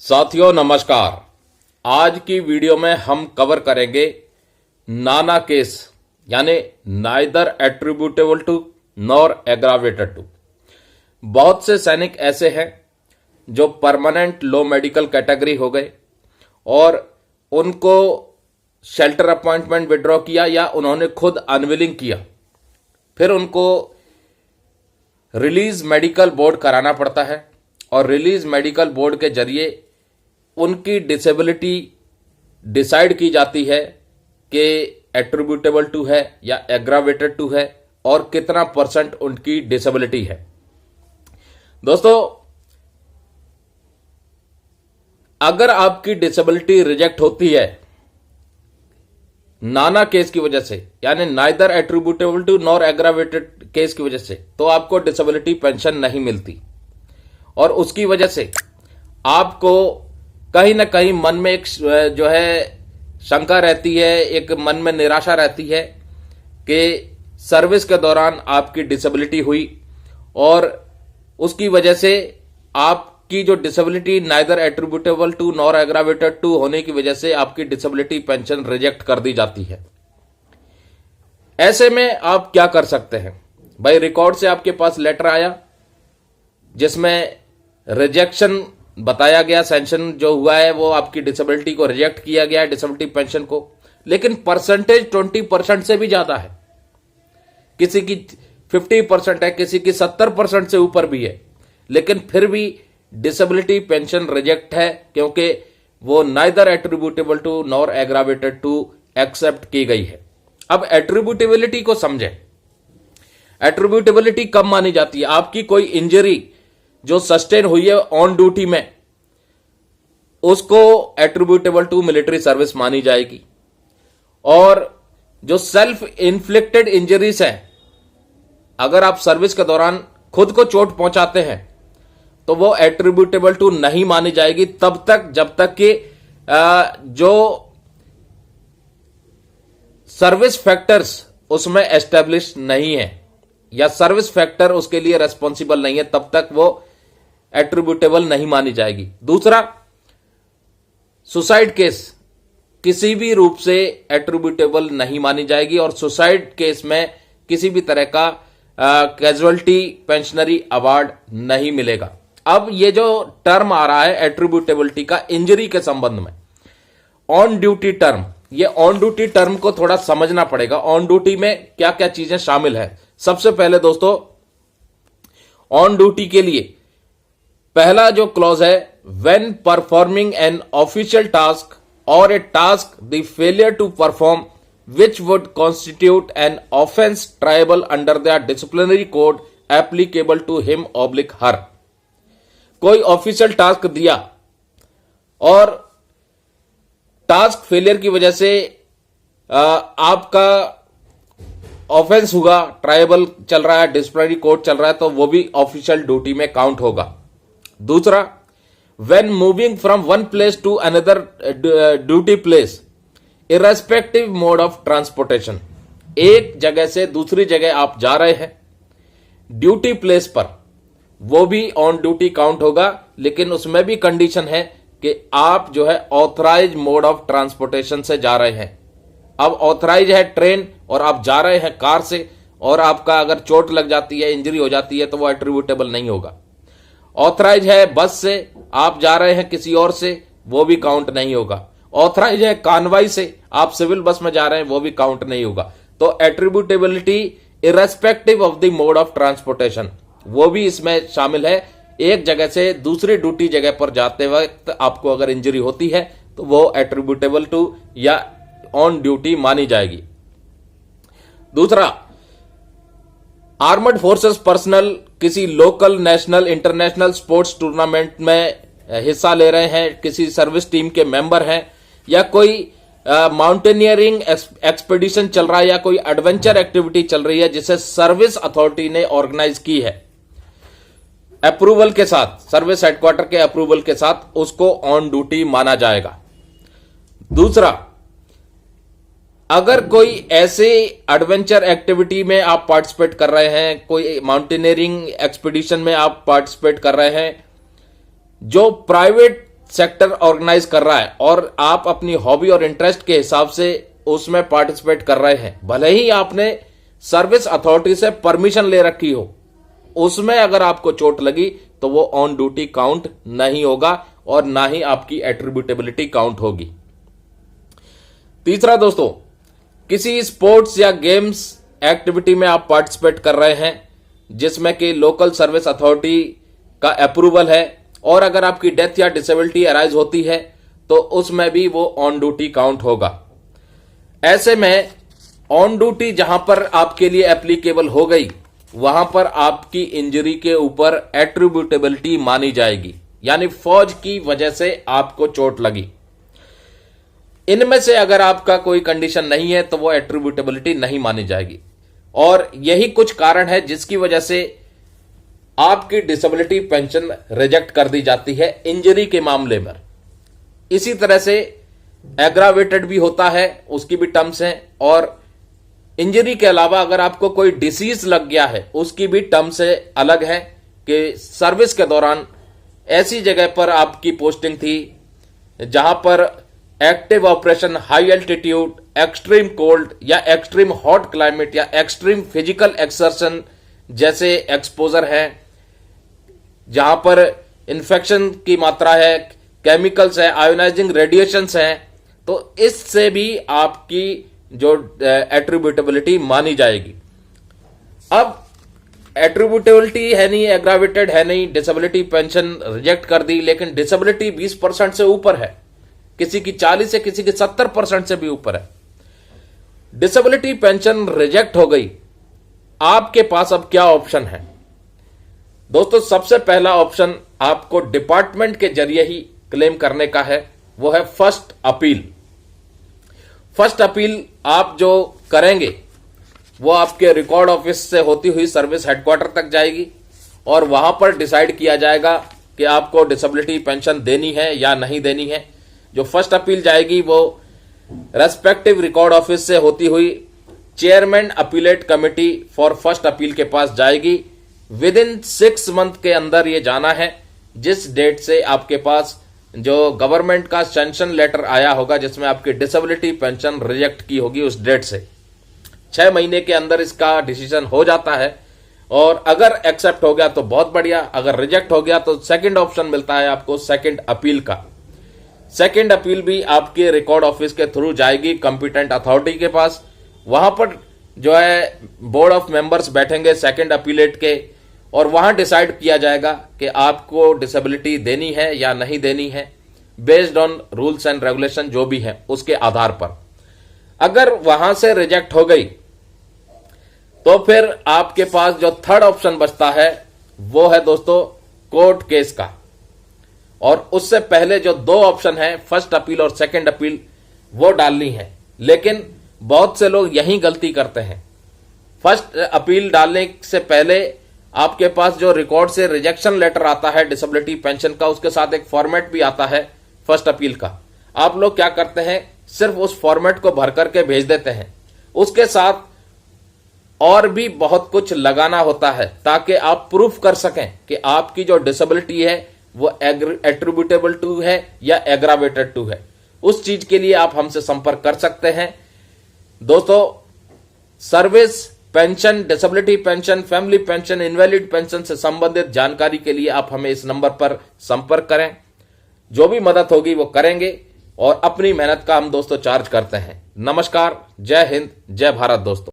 साथियों नमस्कार। आज की वीडियो में हम कवर करेंगे नाना केस यानी neither attributable to nor aggravated to. बहुत से सैनिक ऐसे हैं जो परमानेंट लो मेडिकल कैटेगरी हो गए और उनको शेल्टर अपॉइंटमेंट विड्रॉ किया या उन्होंने खुद अनविलिंग किया, फिर उनको रिलीज मेडिकल बोर्ड कराना पड़ता है और रिलीज मेडिकल बोर्ड के जरिए उनकी डिसेबिलिटी डिसाइड की जाती है कि एट्रीब्यूटेबल टू है या एग्रावेटेड टू है और कितना परसेंट उनकी डिसेबिलिटी है। दोस्तों, अगर आपकी डिसेबिलिटी रिजेक्ट होती है नाना केस की वजह से यानी neither attributable to nor aggravated case की वजह से, तो आपको डिसेबिलिटी पेंशन नहीं मिलती और उसकी वजह से आपको कहीं ना कहीं मन में एक जो है शंका रहती है, एक मन में निराशा रहती है कि सर्विस के दौरान आपकी डिसेबिलिटी हुई और उसकी वजह से आपकी जो disability neither attributable to nor aggravated to होने की वजह से आपकी डिसेबिलिटी पेंशन रिजेक्ट कर दी जाती है। ऐसे में आप क्या कर सकते हैं भाई? रिकॉर्ड से आपके पास लेटर आया जिसमें रिजेक्शन बताया गया, सैंक्शन जो हुआ है वो आपकी डिसेबिलिटी को रिजेक्ट किया गया है, डिसेबिलिटी पेंशन को, लेकिन परसेंटेज 20% से भी ज्यादा है। किसी की 50% है, किसी की 70% से ऊपर भी है, लेकिन फिर भी डिसेबिलिटी पेंशन रिजेक्ट है क्योंकि वो neither attributable to nor aggravated to accept की गई है। अब एट्रीब्यूटेबिलिटी को समझें। एट्रीब्यूटेबिलिटी कब मानी जाती है? आपकी कोई इंजरी जो सस्टेन हुई है ऑन ड्यूटी में, उसको एट्रीब्यूटेबल टू मिलिट्री सर्विस मानी जाएगी। और जो सेल्फ इन्फ्लिक्टेड इंजरीज हैं, अगर आप सर्विस के दौरान खुद को चोट पहुंचाते हैं तो वो एट्रीब्यूटेबल टू नहीं मानी जाएगी तब तक जब तक कि जो सर्विस फैक्टर्स उसमें एस्टेब्लिश नहीं है या सर्विस फैक्टर उसके लिए रेस्पॉन्सिबल नहीं है, तब तक वो एट्रीब्यूटेबल नहीं मानी जाएगी। दूसरा, सुसाइड केस किसी भी रूप से एट्रीब्यूटेबल नहीं मानी जाएगी और सुसाइड केस में किसी भी तरह का कैजुअलिटी पेंशनरी अवार्ड नहीं मिलेगा। अब ये जो टर्म आ रहा है एट्रीब्यूटेबिलिटी का इंजरी के संबंध में, ऑन ड्यूटी टर्म, ये ऑन ड्यूटी टर्म को थोड़ा समझना पड़ेगा। ऑन ड्यूटी में क्या क्या चीजें शामिल है? सबसे पहले दोस्तों, ऑन ड्यूटी के लिए पहला जो क्लॉज है, when performing an official task or a task the failure to perform which would constitute an offence triable under the disciplinary code applicable to him oblique her. कोई ऑफिशियल टास्क दिया और task failure की वजह से आपका offence हुआ, tribal चल रहा है, डिसिप्लिनरी कोड चल रहा है, तो वो भी ऑफिशियल ड्यूटी में काउंट होगा। दूसरा, when moving from one place to another duty place irrespective mode of transportation, एक जगह से दूसरी जगह आप जा रहे हैं ड्यूटी प्लेस पर, वो भी ऑन ड्यूटी काउंट होगा, लेकिन उसमें भी कंडीशन है कि आप जो है ऑथराइज मोड ऑफ ट्रांसपोर्टेशन से जा रहे हैं। अब ऑथराइज है ट्रेन और आप जा रहे हैं कार से, और आपका अगर चोट लग जाती है, इंजरी हो जाती है, तो वो एट्रीब्यूटेबल नहीं होगा। ऑथराइज है बस से, आप जा रहे हैं किसी और से, वो भी काउंट नहीं होगा। ऑथराइज है कानवाई से, आप सिविल बस में जा रहे हैं, वो भी काउंट नहीं होगा। तो attributability irrespective of the mode of transportation, वो भी इसमें शामिल है। एक जगह से दूसरी ड्यूटी जगह पर जाते वक्त आपको अगर इंजरी होती है तो वो एट्रीब्यूटेबल टू या ऑन ड्यूटी मानी जाएगी। दूसरा, आर्मड फोर्सेस पर्सनल किसी local, national, international sports tournament में हिस्सा ले रहे हैं, किसी सर्विस टीम के मेंबर हैं, या कोई माउंटेनियरिंग एक्सपीडिशन चल रहा है या कोई एडवेंचर एक्टिविटी चल रही है जिसे सर्विस अथॉरिटी ने ऑर्गेनाइज की है अप्रूवल के साथ, सर्विस हेडक्वार्टर के अप्रूवल के साथ, उसको ऑन ड्यूटी माना जाएगा। दूसरा, अगर कोई ऐसे एडवेंचर एक्टिविटी में आप पार्टिसिपेट कर रहे हैं, कोई माउंटेनियरिंग एक्सपीडिशन में आप पार्टिसिपेट कर रहे हैं जो प्राइवेट सेक्टर ऑर्गेनाइज कर रहा है और आप अपनी हॉबी और इंटरेस्ट के हिसाब से उसमें पार्टिसिपेट कर रहे हैं, भले ही आपने सर्विस अथॉरिटी से परमिशन ले रखी हो, उसमें अगर आपको चोट लगी तो वो ऑन ड्यूटी काउंट नहीं होगा और ना ही आपकी एट्रीब्यूटेबिलिटी काउंट होगी। तीसरा दोस्तों, किसी स्पोर्ट्स या गेम्स एक्टिविटी में आप पार्टिसिपेट कर रहे हैं जिसमें कि लोकल सर्विस अथॉरिटी का अप्रूवल है और अगर आपकी डेथ या डिसेबिलिटी अराइज होती है तो उसमें भी वो ऑन ड्यूटी काउंट होगा। ऐसे में ऑन ड्यूटी जहां पर आपके लिए एप्लीकेबल हो गई वहां पर आपकी इंजरी के ऊपर एट्रीब्यूटेबिलिटी मानी जाएगी, यानी फौज की वजह से आपको चोट लगी। इनमें से अगर आपका कोई कंडीशन नहीं है तो वो एट्रीब्यूटेबिलिटी नहीं मानी जाएगी और यही कुछ कारण है जिसकी वजह से आपकी डिसेबिलिटी पेंशन रिजेक्ट कर दी जाती है इंजरी के मामले में। इसी तरह से एग्रावेटेड भी होता है, उसकी भी टर्म्स हैं, और इंजरी के अलावा अगर आपको कोई डिसीज लग गया है उसकी भी टर्म्स अलग है कि सर्विस के दौरान ऐसी जगह पर आपकी पोस्टिंग थी जहां पर active operation, high altitude, extreme cold या एक्सट्रीम हॉट क्लाइमेट या एक्सट्रीम फिजिकल एक्सर्शन जैसे एक्सपोजर है, जहां पर इंफेक्शन की मात्रा है, केमिकल्स है, आयोनाइजिंग रेडिएशंस है, तो इससे भी आपकी जो एट्रीब्यूटेबिलिटी मानी जाएगी। अब एट्रीब्यूटेबिलिटी है नहीं, एग्रावेटेड है नहीं, डिसेबिलिटी पेंशन रिजेक्ट कर दी, लेकिन डिसेबिलिटी 20% से ऊपर है, किसी की 40 से किसी की 70% से भी ऊपर है। डिसेबिलिटी पेंशन रिजेक्ट हो गई, आपके पास अब क्या ऑप्शन है दोस्तों? सबसे पहला ऑप्शन आपको डिपार्टमेंट के जरिए ही क्लेम करने का है, वो है फर्स्ट अपील। फर्स्ट अपील आप जो करेंगे वो आपके रिकॉर्ड ऑफिस से होती हुई सर्विस हेडक्वार्टर तक जाएगी और वहां पर डिसाइड किया जाएगा कि आपको डिसेबिलिटी पेंशन देनी है या नहीं देनी है। जो फर्स्ट अपील जाएगी वो रेस्पेक्टिव रिकॉर्ड ऑफिस से होती हुई chairman appellate committee for first appeal के पास जाएगी। विद इन 6 मंथ के अंदर ये जाना है, जिस डेट से आपके पास जो गवर्नमेंट का सैंक्शन लेटर आया होगा जिसमें आपकी डिसेबिलिटी पेंशन रिजेक्ट की होगी, उस डेट से 6 महीने के अंदर इसका डिसीजन हो जाता है। और अगर एक्सेप्ट हो गया तो बहुत बढ़िया, अगर रिजेक्ट हो गया तो सेकंड ऑप्शन मिलता है आपको सेकंड अपील का। सेकंड अपील भी आपके रिकॉर्ड ऑफिस के थ्रू जाएगी कॉम्पिटेंट अथॉरिटी के पास। वहां पर जो है बोर्ड ऑफ मेंबर्स बैठेंगे सेकंड अपीलेट के और वहां डिसाइड किया जाएगा कि आपको डिसेबिलिटी देनी है या नहीं देनी है, based on rules and regulation जो भी है उसके आधार पर। अगर वहां से रिजेक्ट हो गई तो फिर आपके पास जो थर्ड ऑप्शन बचता है वो है दोस्तों कोर्ट केस का। और उससे पहले जो 2 ऑप्शन है फर्स्ट अपील और सेकंड अपील वो डालनी है, लेकिन बहुत से लोग यही गलती करते हैं। फर्स्ट अपील डालने से पहले आपके पास जो रिकॉर्ड से रिजेक्शन लेटर आता है डिसेबिलिटी पेंशन का, उसके साथ एक फॉर्मेट भी आता है फर्स्ट अपील का। आप लोग क्या करते हैं, सिर्फ उस फॉर्मेट को भर करके भेज देते हैं, उसके साथ और भी बहुत कुछ लगाना होता है ताकि आप प्रूफ कर सकें कि आपकी जो डिसेबिलिटी है वो एट्रीब्यूटेबल टू है या एग्रावेटेड टू है। उस चीज के लिए आप हमसे संपर्क कर सकते हैं। दोस्तों, service pension, disability pension, family pension, invalid pension से संबंधित जानकारी के लिए आप हमें इस नंबर पर संपर्क करें। जो भी मदद होगी वो करेंगे और अपनी मेहनत का हम दोस्तों चार्ज करते हैं। नमस्कार, जय हिंद, जय भारत दोस्तों।